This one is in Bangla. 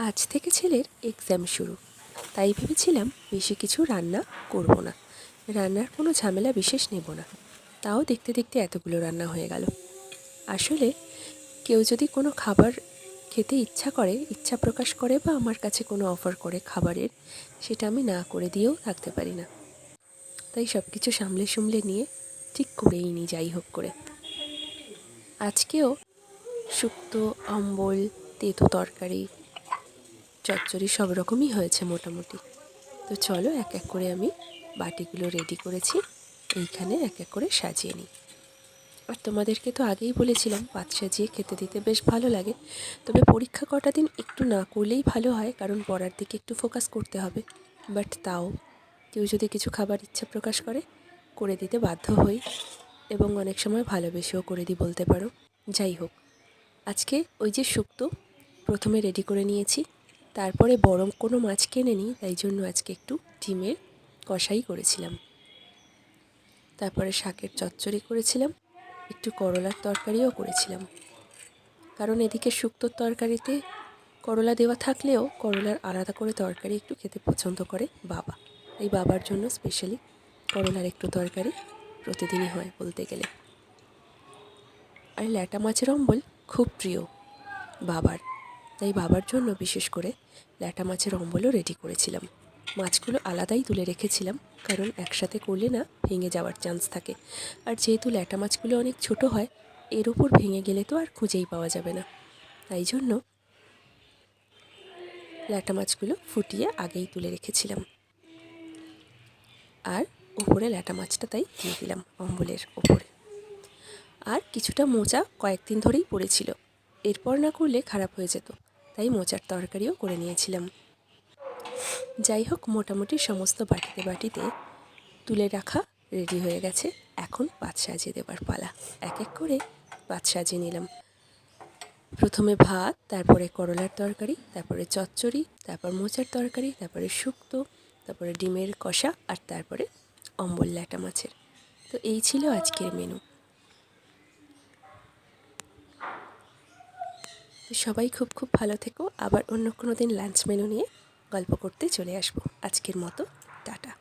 আজ থেকে ছেলের এক্সাম শুরু, তাই ভেবেছিলাম বেশি কিছু রান্না করব না, রান্নার কোনো ঝামেলা বিশেষ নেব না। তাও দেখতে দেখতে এতগুলো রান্না হয়ে গেল। আসলে কেউ যদি কোনো খাবার খেতে ইচ্ছা করে, ইচ্ছা প্রকাশ করে বা আমার কাছে কোনো অফার করে খাবারের, সেটা আমি না করে দিয়েও থাকতে পারি না। তাই সব কিছু সামলে সুমলে নিয়ে ঠিক করেই নিই যাই হোক করে। আজকেও শুক্তো, অম্বল, তেঁতো তরকারি, চচ্চড়ি সব রকমই হয়েছে মোটামুটি। তো চলো এক এক করে আমি বাটিগুলো রেডি করেছি, এইখানে এক এক করে সাজিয়ে নিই। আর তোমাদেরকে তো আগেই বলেছিলাম পাত সাজিয়ে খেতে দিতে বেশ ভালো লাগে, তবে পরীক্ষা কটা দিন একটু না করলেই ভালো হয়, কারণ পড়ার দিকে একটু ফোকাস করতে হবে। বাট তাও কেউ যদি কিছু খাবার ইচ্ছা প্রকাশ করে দিতে বাধ্য হই, এবং অনেক সময় ভালোবেসেও করে দিই বলতে পারো। যাই হোক, আজকে ওই যে শুক্তো প্রথমে রেডি করে নিয়েছি, তারপরে বড় কোনো মাছ কিনে নিই, তাই জন্য আজকে একটু ডিমের কষাই করেছিলাম। তারপরে শাকের চচ্চড়ি করেছিলাম, একটু করলার তরকারিও করেছিলাম। কারণ এদিকে শুক্তোর তরকারিতে করলা দেওয়া থাকলেও করলার আলাদা করে তরকারি একটু খেতে পছন্দ করে বাবা। এই বাবার জন্য স্পেশালি করলার একটু তরকারি প্রতিদিনই হয় বলতে গেলে। আর ল্যাটা মাছের অম্বল খুব প্রিয় বাবার, তাই বাবার জন্য বিশেষ করে ল্যাটা মাছের অম্বলও রেডি করেছিলাম। মাছগুলো আলাদাই তুলে রেখেছিলাম, কারণ একসাথে করলে না ভেঙে যাওয়ার চান্স থাকে। আর যেহেতু ল্যাটা মাছগুলো অনেক ছোট হয়, এর উপর ভেঙে গেলে তো আর খুঁজেই পাওয়া যাবে না। তাই জন্য ল্যাটা মাছগুলো ফুটিয়ে আগেই তুলে রেখেছিলাম, আর উপরে ল্যাটা মাছটা তাই দিয়ে দিলাম অম্বলের ওপরে। আর কিছুটা মোচা কয়েকদিন ধরেই পড়েছিল, এরপর না করলে খারাপ হয়ে যেত, তাই মোচার তরকারিও করে নিয়েছিলাম। যাই হোক, মোটামুটি সমস্ত বাটিতে বাটিতে তুলে রাখা রেডি হয়ে গেছে। এখন পাত সাজিয়ে দেবার পালা। এক এক করে পাত সাজিয়ে নিলাম। প্রথমে ভাত, তারপরে করলার তরকারি, তারপরে চচ্চড়ি, তারপর মোচার তরকারি, তারপরে শুক্তো, তারপরে ডিমের কষা, আর তারপরে অম্বল ল্যাটা মাছের। তো এই ছিল আজকের মেনু। তো সবাই খুব খুব ভালো থেকো। আবার অন্য কোনো দিন লাঞ্চ মেনু নিয়ে গল্প করতে চলে আসবো। আজকের মতো টাটা।